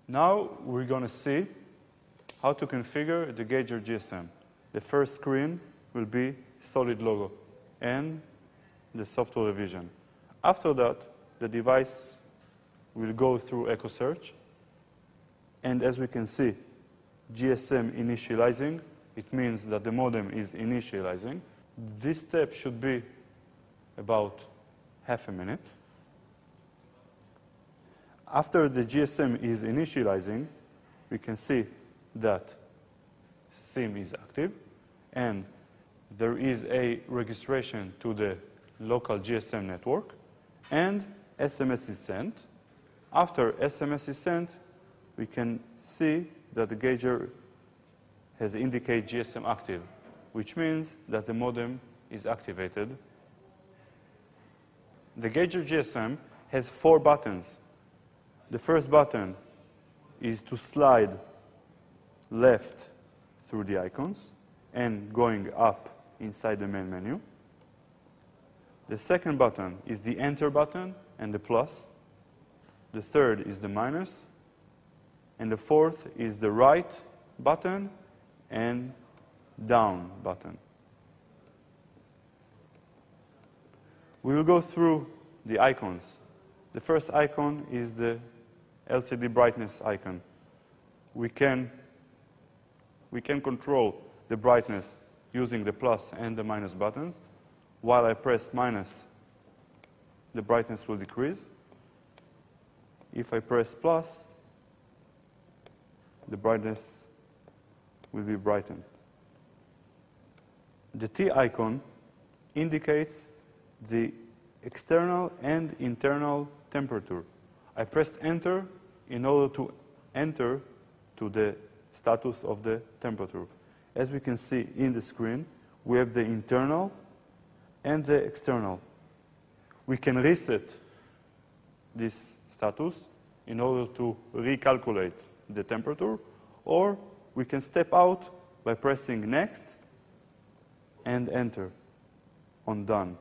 Now we're going to see how to configure the GaugerGSM. The first screen will be solid logo and the software revision. After that, the device will go through echo search. And as we can see, GSM initializing, it means that the modem is initializing. This step should be about half a minute. After the GSM is initializing, we can see that SIM is active and there is a registration to the local GSM network and SMS is sent. After SMS is sent, we can see that the gauger has indicated GSM active, which means that the modem is activated. The GaugerGSM has 4 buttons. The first button is to slide left through the icons and going up inside the main menu. The second button is the enter button and the plus. The third is the minus. And the fourth is the right button and down button. We will go through the icons. The first icon is the LCD brightness icon. We can control the brightness using the plus and the minus buttons. While I press minus, the brightness will decrease. If I press plus, the brightness will be brightened. The T icon indicates the external and internal temperature. I pressed enter in order to enter to the status of the temperature. As we can see in the screen, we have the internal and the external. We can reset this status in order to recalculate the temperature, or we can step out by pressing next and enter on done.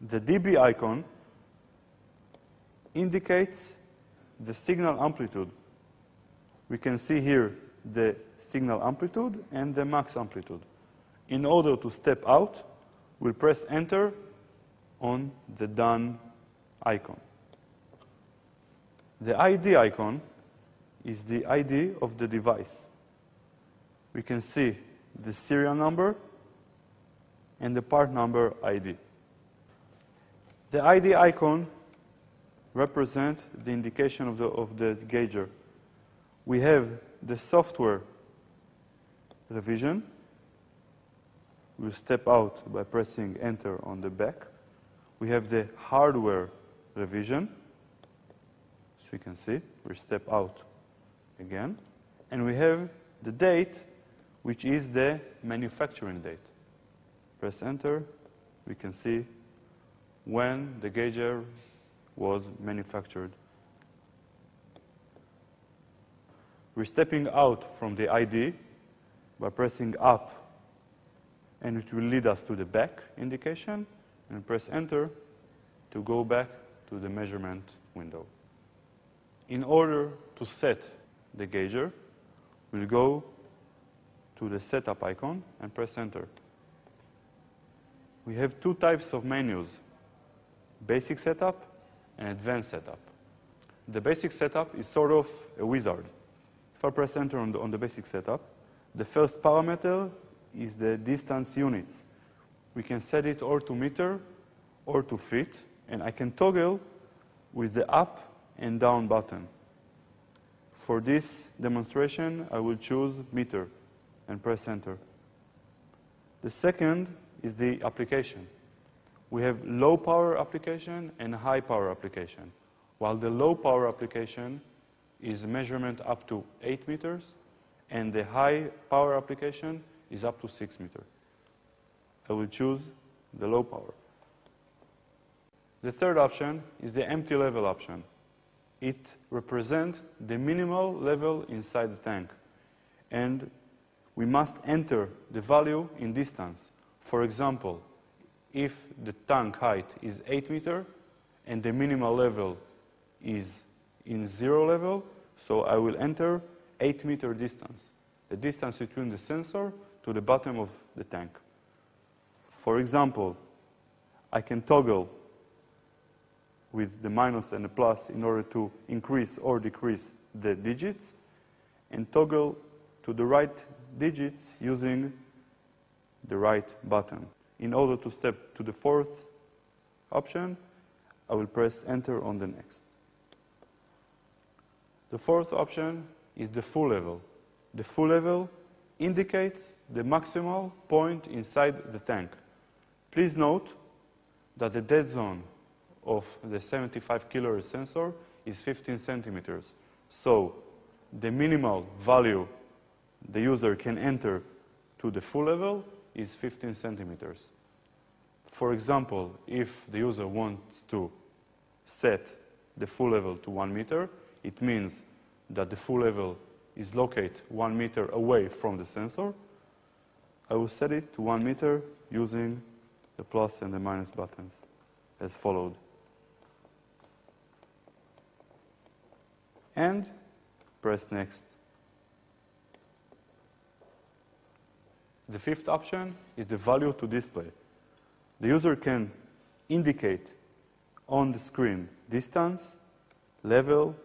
The dB icon indicates the signal amplitude. We can see here the signal amplitude and the max amplitude. In order to step out, we'll press enter on the done icon. The ID icon is the ID of the device. We can see the serial number and the part number ID. The ID icon represents the indication of the gauger. We have the software revision. We'll step out by pressing enter on the back. We have the hardware revision. As we can see, we step out again. And we have the date, which is the manufacturing date. Press enter. We can see when the gauger was manufactured. We're stepping out from the ID by pressing up, and it will lead us to the back indication, and press enter to go back to the measurement window. In order to set the gauger, we'll go to the setup icon and press enter. We have 2 types of menus: basic setup and advanced setup. The basic setup is sort of a wizard. If I press enter on the basic setup, the first parameter is the distance units. We can set it or to meter or to feet, and I can toggle with the up and down button. For this demonstration, I will choose meter and press enter. The second is the application. We have low power application and high power application. While the low power application is measurement up to 8 meters, and the high power application is up to 6 meters. I will choose the low power. The third option is the empty level option. It represents the minimal level inside the tank. And we must enter the value in distance. For example, if the tank height is 8 meters and the minimal level is in 0 level, so I will enter 8 meter distance, the distance between the sensor to the bottom of the tank. For example, I can toggle with the minus and the plus in order to increase or decrease the digits, and toggle to the right digits using the right button. In order to step to the fourth option, I will press enter on the next. The fourth option is the full level. The full level indicates the maximal point inside the tank. Please note that the dead zone of the 75 kHz sensor is 15 centimeters. So the minimal value the user can enter to the full level is 15 centimeters. For example, if the user wants to set the full level to 1 meter, it means that the full level is located 1 meter away from the sensor. I will set it to 1 meter using the plus and the minus buttons as followed. And press next. The fifth option is the value to display. The user can indicate on the screen distance, level,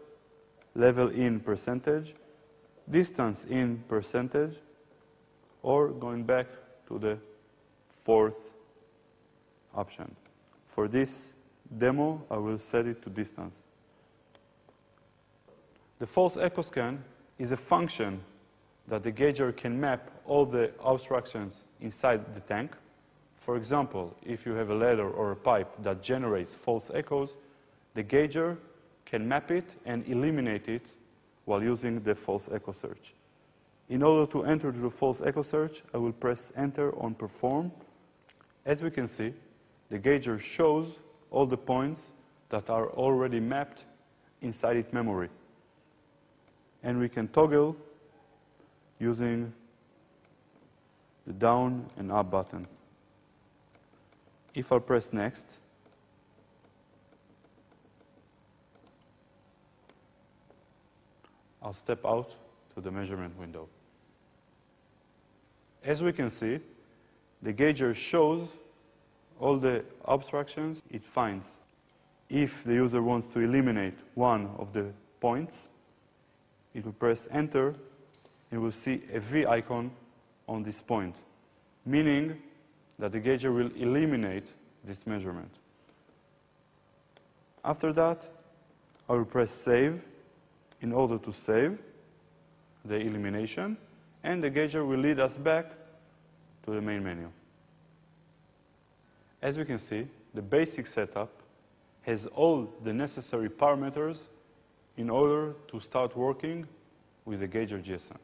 level in percentage, distance in percentage, or going back to the fourth option. For this demo, I will set it to distance. The false echo scan is a function that the gauger can map all the obstructions inside the tank. For example, if you have a ladder or a pipe that generates false echoes, the gauger can map it and eliminate it while using the false echo search. In order to enter the false echo search, I will press enter on perform. As we can see, the gauger shows all the points that are already mapped inside its memory. And we can toggle using the down and up button. If I press next, I'll step out to the measurement window. As we can see, the gauger shows all the obstructions it finds. If the user wants to eliminate one of the points, it will press enter and will see a V icon on this point, meaning that the gauger will eliminate this measurement. After that, I will press save in order to save the elimination, and the gauger will lead us back to the main menu. As we can see, the basic setup has all the necessary parameters in order to start working with the GaugerGSM.